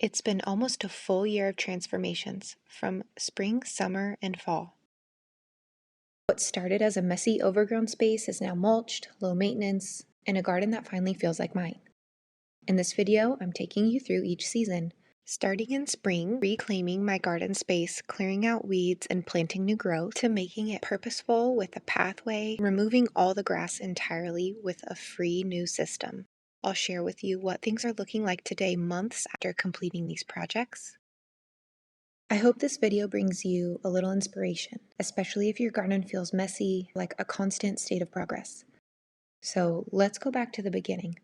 It's been almost a full year of transformations from spring, summer, and fall. What started as a messy, overgrown space is now mulched, low maintenance, and a garden that finally feels like mine. In this video, I'm taking you through each season. Starting in spring, reclaiming my garden space, clearing out weeds and planting new growth, to making it purposeful with a pathway, removing all the grass entirely with a free new system. I'll share with you what things are looking like today, months after completing these projects. I hope this video brings you a little inspiration, especially if your garden feels messy, like a constant state of progress. So let's go back to the beginning.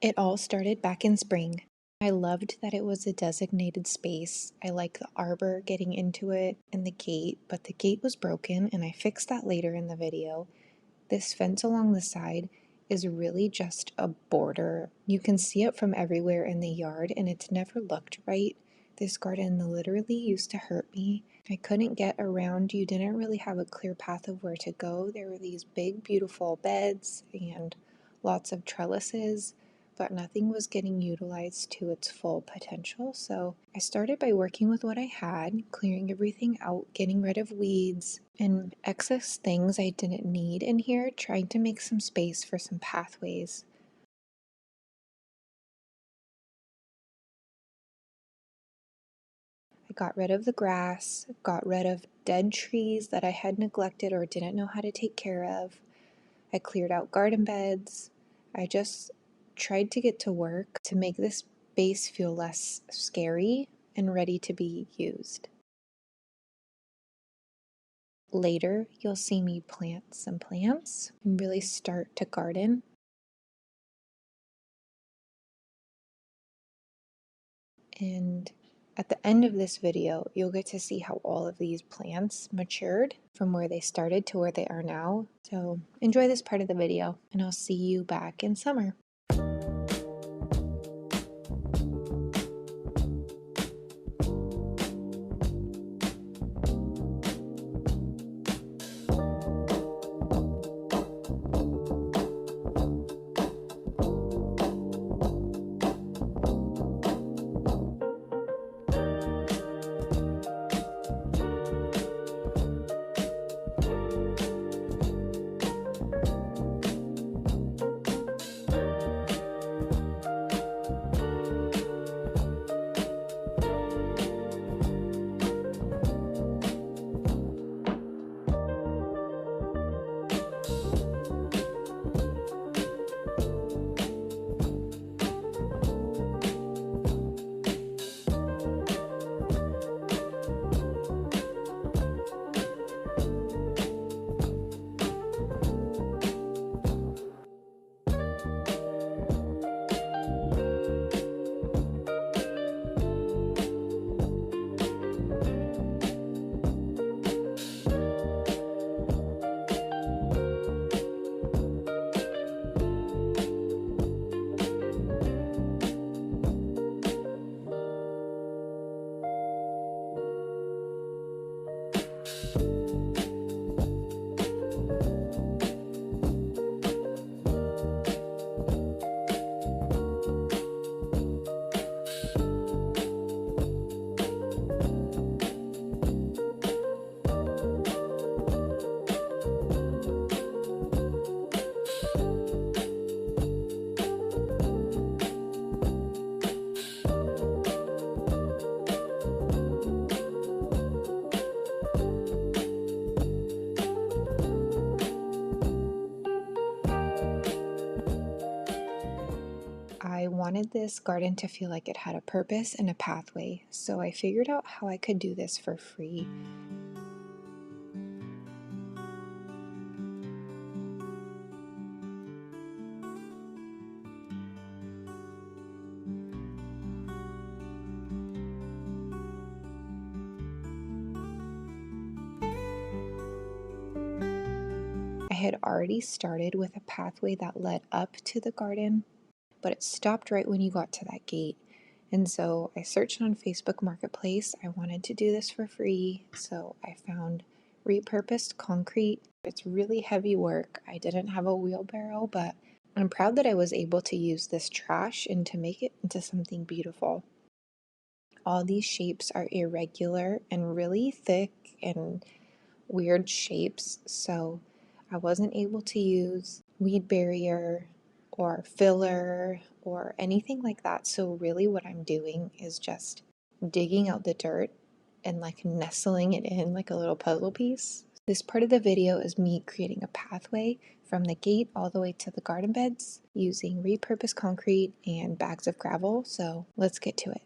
It all started back in spring. I loved that it was a designated space. I like the arbor getting into it and the gate, but the gate was broken and I fixed that later in the video. This fence along the side is really just a border. You can see it from everywhere in the yard and it's never looked right. This garden literally used to hurt me. I couldn't get around. You didn't really have a clear path of where to go. There were these big, beautiful beds and lots of trellises, but nothing was getting utilized to its full potential. So I started by working with what I had, clearing everything out, getting rid of weeds and excess things I didn't need in here, trying to make some space for some pathways. I got rid of the grass, got rid of dead trees that I had neglected or didn't know how to take care of. I cleared out garden beds. I just tried to get to work to make this space feel less scary and ready to be used. Later, you'll see me plant some plants and really start to garden. And at the end of this video, you'll get to see how all of these plants matured from where they started to where they are now. So enjoy this part of the video, and I'll see you back in summer. I wanted this garden to feel like it had a purpose and a pathway, so I figured out how I could do this for free. I had already started with a pathway that led up to the garden, but it stopped right when you got to that gate. And so I searched on Facebook Marketplace. I wanted to do this for free, so I found repurposed concrete. It's really heavy work. I didn't have a wheelbarrow, but I'm proud that I was able to use this trash and to make it into something beautiful. All these shapes are irregular and really thick and weird shapes, so I wasn't able to use weed barrier or filler or anything like that. So really what I'm doing is just digging out the dirt and like nestling it in like a little puzzle piece. This part of the video is me creating a pathway from the gate all the way to the garden beds using repurposed concrete and bags of gravel. So let's get to it.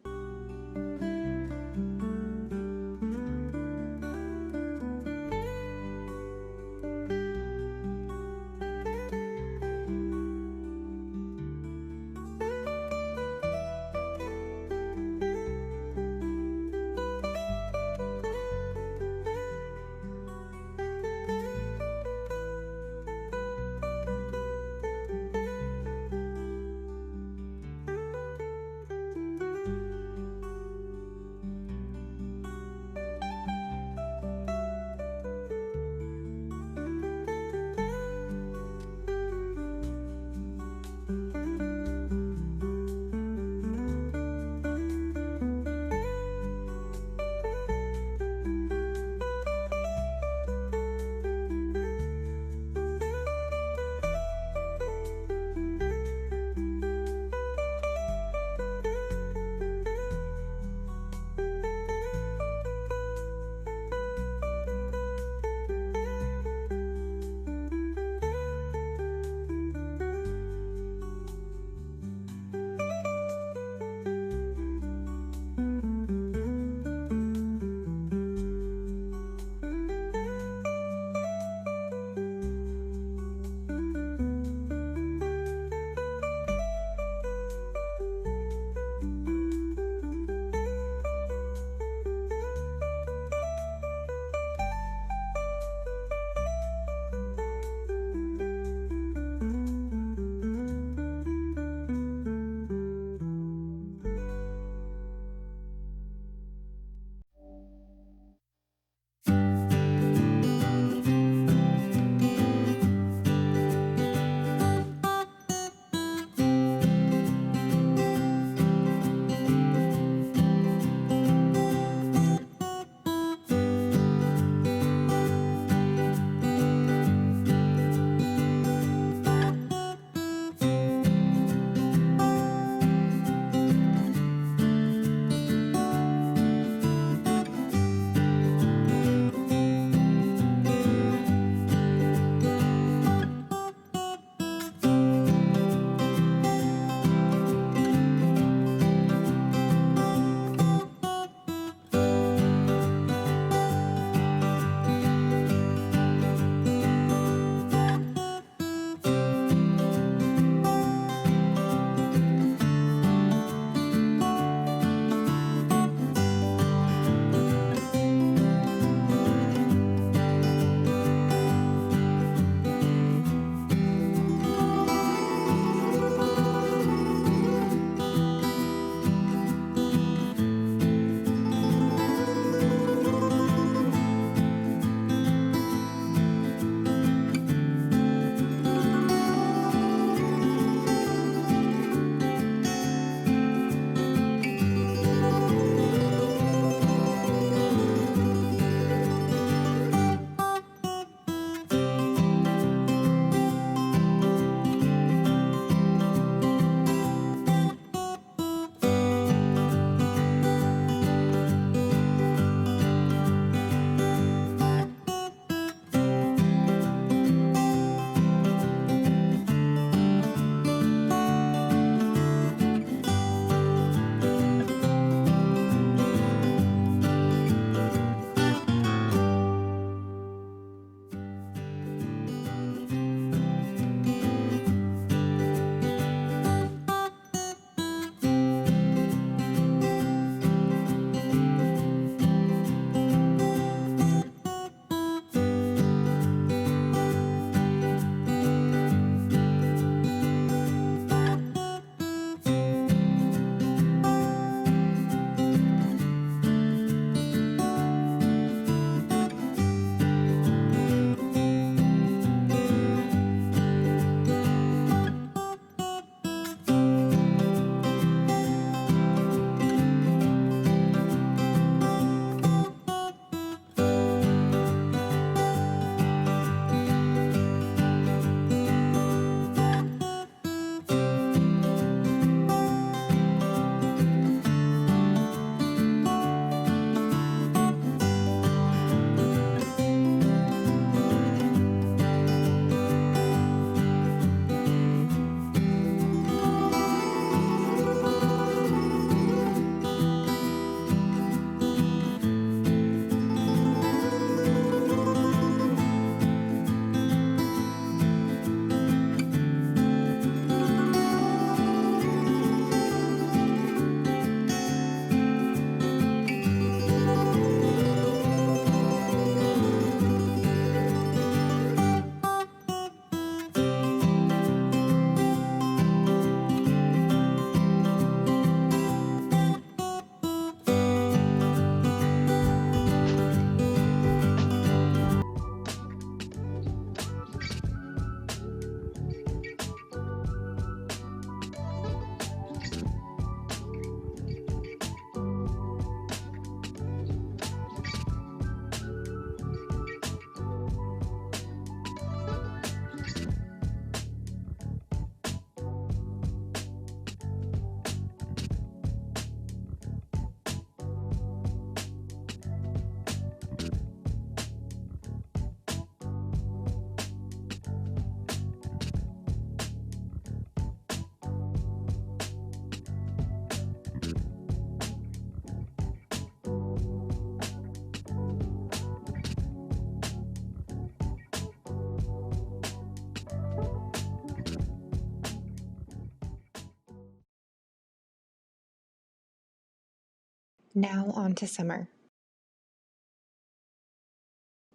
Now on to summer.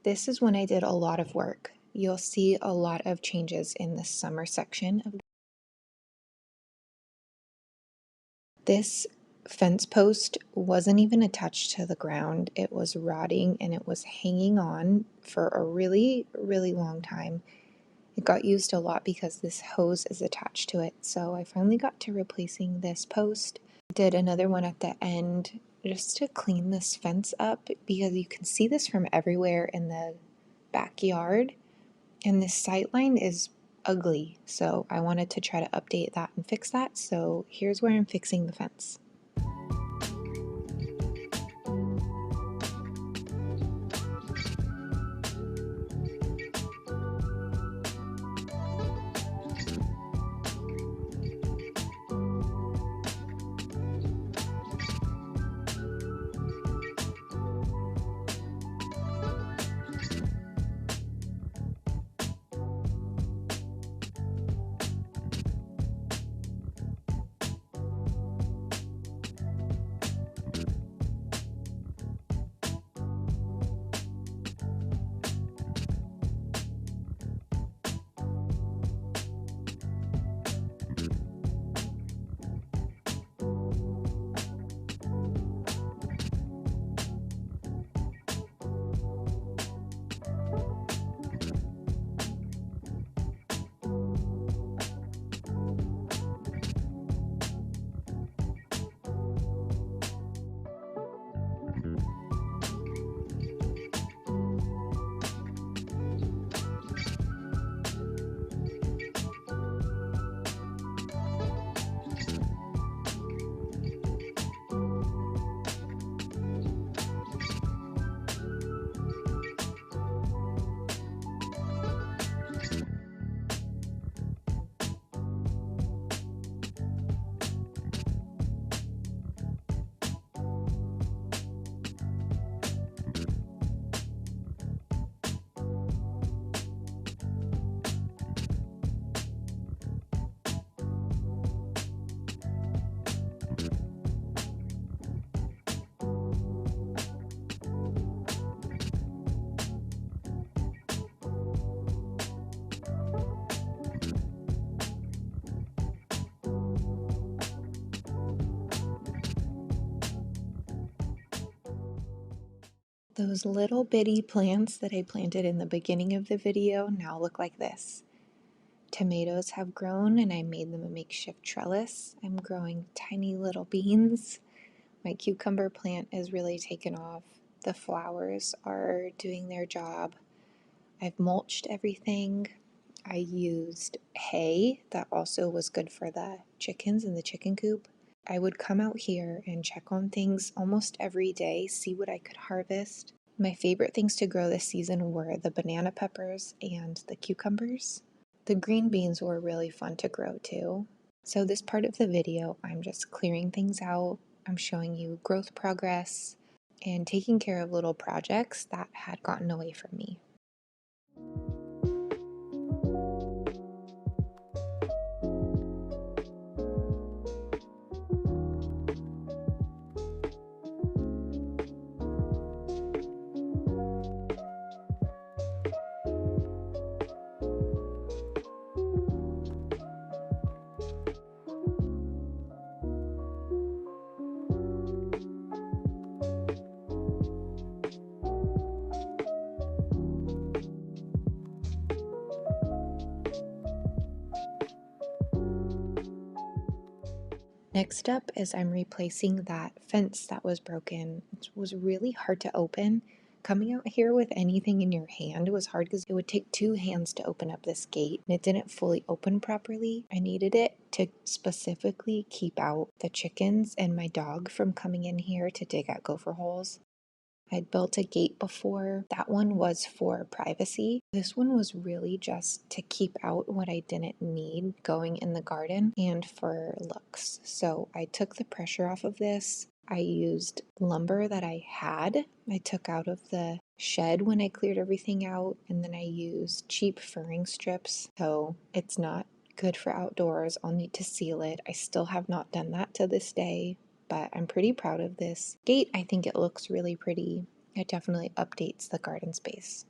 This is when I did a lot of work. You'll see a lot of changes in the summer section of this fence post wasn't even attached to the ground. It was rotting and it was hanging on for a really, really long time. It got used a lot because this hose is attached to it. So I finally got to replacing this post. Did another one at the end just to clean this fence up because you can see this from everywhere in the backyard. And this sightline is ugly. So I wanted to try to update that and fix that. So here's where I'm fixing the fence. Those little bitty plants that I planted in the beginning of the video now look like this. Tomatoes have grown and I made them a makeshift trellis. I'm growing tiny little beans. My cucumber plant is really taken off. The flowers are doing their job. I've mulched everything. I used hay that also was good for the chickens in the chicken coop. I would come out here and check on things almost every day, see what I could harvest. My favorite things to grow this season were the banana peppers and the cucumbers. The green beans were really fun to grow too. So this part of the video, I'm just clearing things out. I'm showing you growth progress and taking care of little projects that had gotten away from me. Next up is I'm replacing that fence that was broken. It was really hard to open. Coming out here with anything in your hand was hard because it would take two hands to open up this gate and it didn't fully open properly. I needed it to specifically keep out the chickens and my dog from coming in here to dig at gopher holes. I'd built a gate before. That one was for privacy. This one was really just to keep out what I didn't need going in the garden and for looks. So I took the pressure off of this. I used lumber that I had. I took out of the shed when I cleared everything out, and then I used cheap furring strips. So it's not good for outdoors. I'll need to seal it. I still have not done that to this day. but I'm pretty proud of this gate. I think it looks really pretty. It definitely updates the garden space.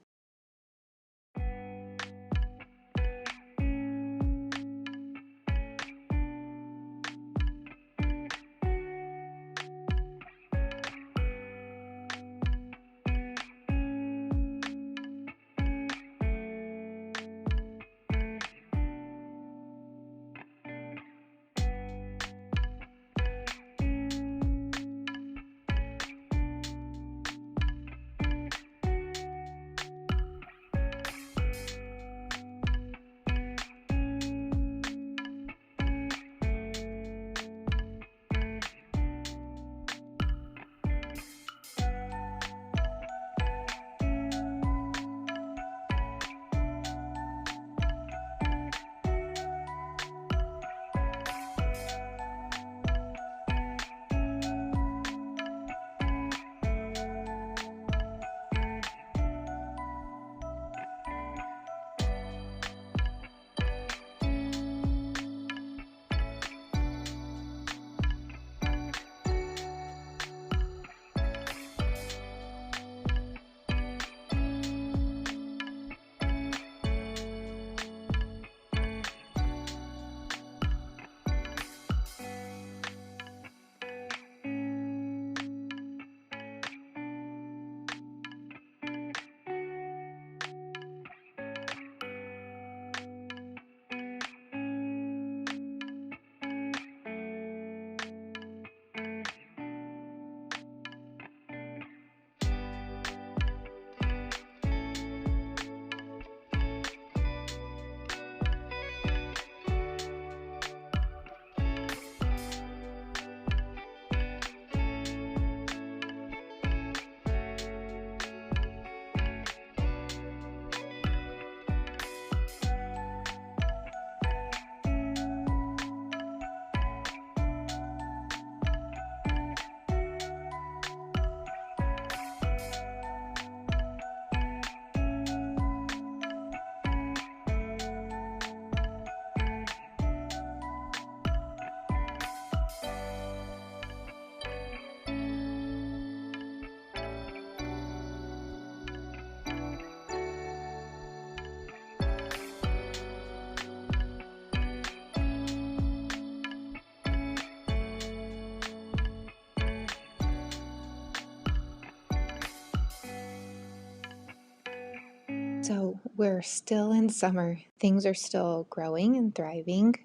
So we're still in summer. Things are still growing and thriving,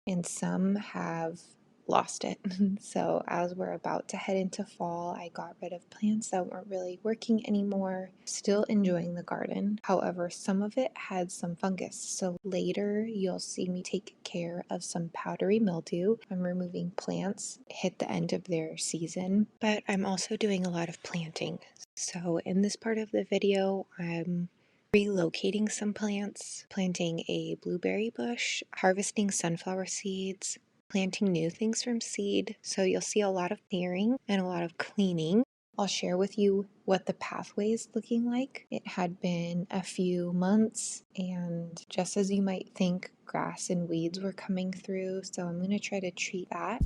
and some have lost it. So as we're about to head into fall, I got rid of plants that weren't really working anymore. Still enjoying the garden. However, some of it had some fungus. So later you'll see me take care of some powdery mildew. I'm removing plants, hit the end of their season, but I'm also doing a lot of planting. So in this part of the video, I'm relocating some plants, planting a blueberry bush, harvesting sunflower seeds, planting new things from seed. So you'll see a lot of clearing and a lot of cleaning. I'll share with you what the pathway is looking like. It had been a few months, and just as you might think, grass and weeds were coming through. So I'm going to try to treat that.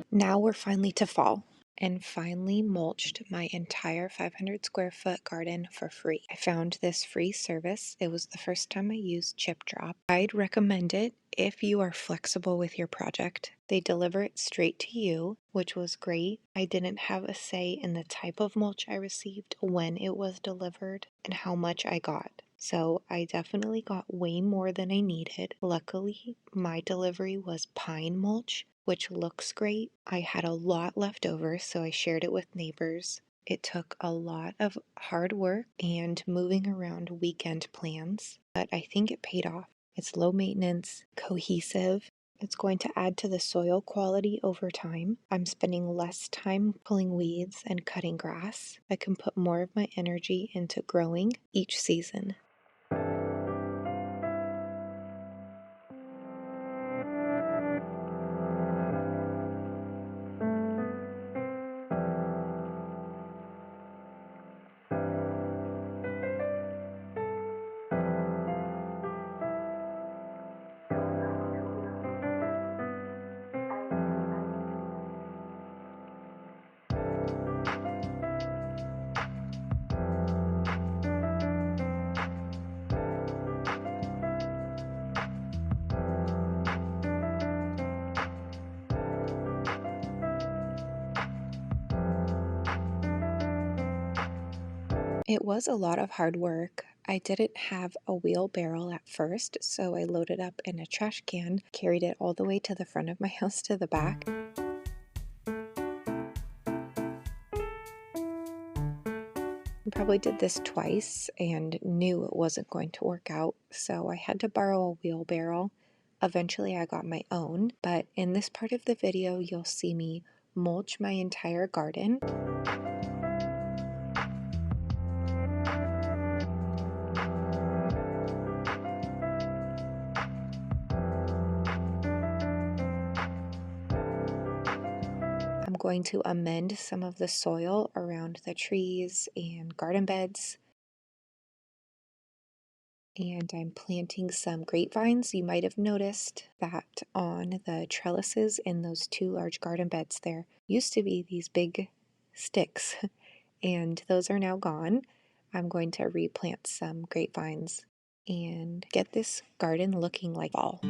Now we're finally to fall, and finally mulched my entire 500 square foot garden for free. I found this free service. It was the first time I used Chip Drop. I'd recommend it if you are flexible with your project. They deliver it straight to you, which was great. I didn't have a say in the type of mulch I received, when it was delivered, and how much I got. So I definitely got way more than I needed. Luckily, my delivery was pine mulch, which looks great. I had a lot left over, so I shared it with neighbors. It took a lot of hard work and moving around weekend plans, but I think it paid off. It's low maintenance, cohesive. It's going to add to the soil quality over time. I'm spending less time pulling weeds and cutting grass. I can put more of my energy into growing each season. It was a lot of hard work. I didn't have a wheelbarrow at first, so I loaded up in a trash can, carried it all the way to the front of my house to the back. I probably did this twice and knew it wasn't going to work out, so I had to borrow a wheelbarrow. Eventually I got my own, but in this part of the video you'll see me mulch my entire garden. I'm going to amend some of the soil around the trees and garden beds. And I'm planting some grapevines. You might have noticed that on the trellises in those two large garden beds there used to be these big sticks, and those are now gone. I'm going to replant some grapevines and get this garden looking like fall.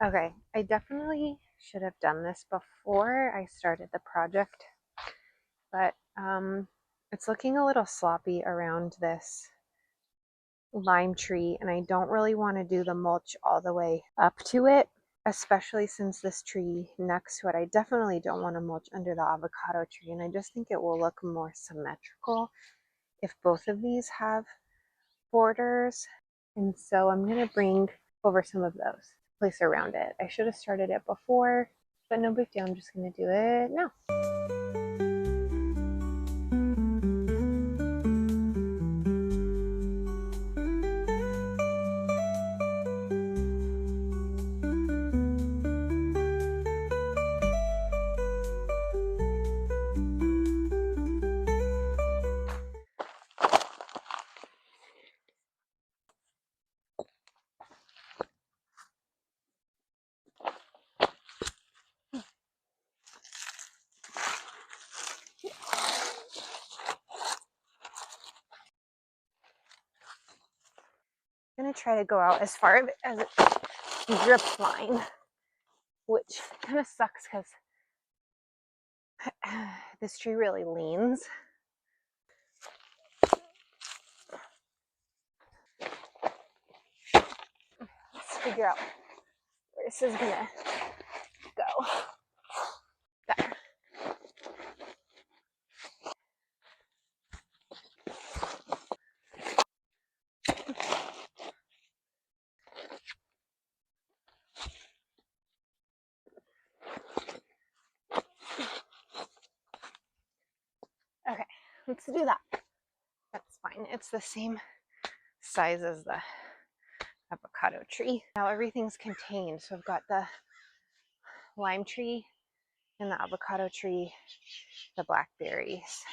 Okay, I definitely should have done this before I started the project, but it's looking a little sloppy around this lime tree, and I don't really want to do the mulch all the way up to it, especially since this tree next to it, I definitely don't want to mulch under the avocado tree, and I just think it will look more symmetrical if both of these have borders. And so I'm going to bring over some of those, place around it. I should have started it before, but no big deal. I'm just going to do it now. to try to go out as far as it drip line, which kind of sucks because this tree really leans. Let's figure out where this is gonna go. There. Okay, let's do that. That's fine. It's the same size as the avocado tree. Now everything's contained. So I've got the lime tree and the avocado tree, the blackberries.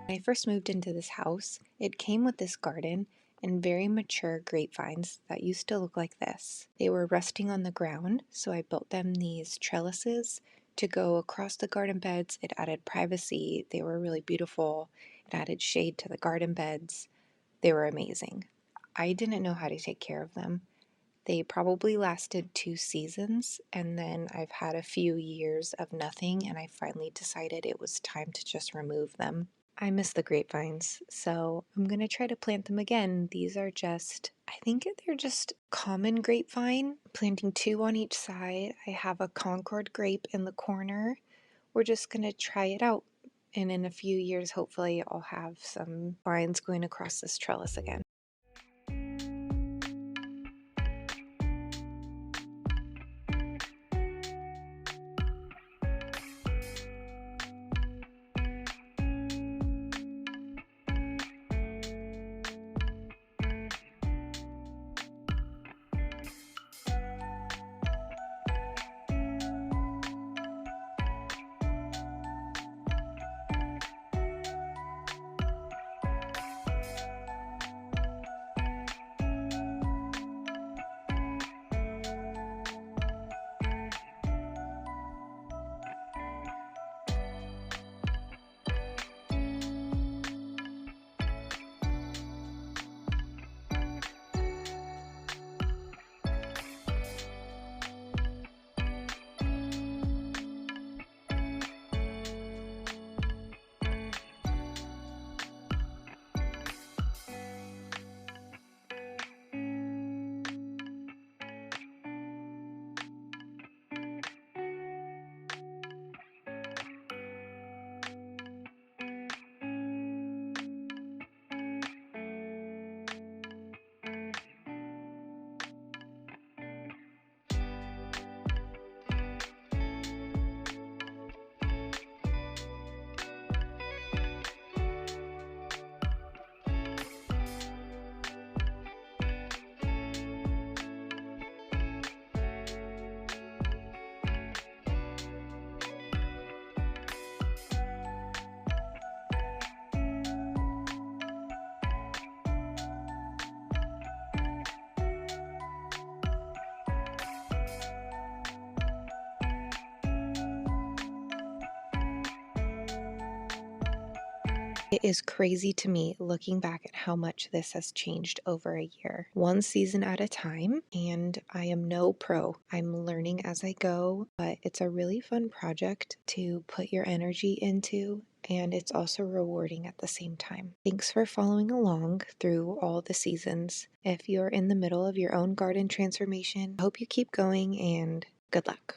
When I first moved into this house, it came with this garden, and very mature grapevines that used to look like this. They were resting on the ground, so I built them these trellises to go across the garden beds. It added privacy. They were really beautiful. It added shade to the garden beds. They were amazing. I didn't know how to take care of them. They probably lasted 2 seasons, and then I've had a few years of nothing, and I finally decided it was time to just remove them. I miss the grapevines, so I'm going to try to plant them again. These are just, I think they're just common grapevine, planting 2 on each side. I have a Concord grape in the corner. We're just going to try it out. And in a few years, hopefully, I'll have some vines going across this trellis again. It is crazy to me looking back at how much this has changed over a year, 1 season at a time, and I am no pro. I'm learning as I go, but it's a really fun project to put your energy into, and it's also rewarding at the same time. Thanks for following along through all the seasons. If you're in the middle of your own garden transformation, I hope you keep going and good luck.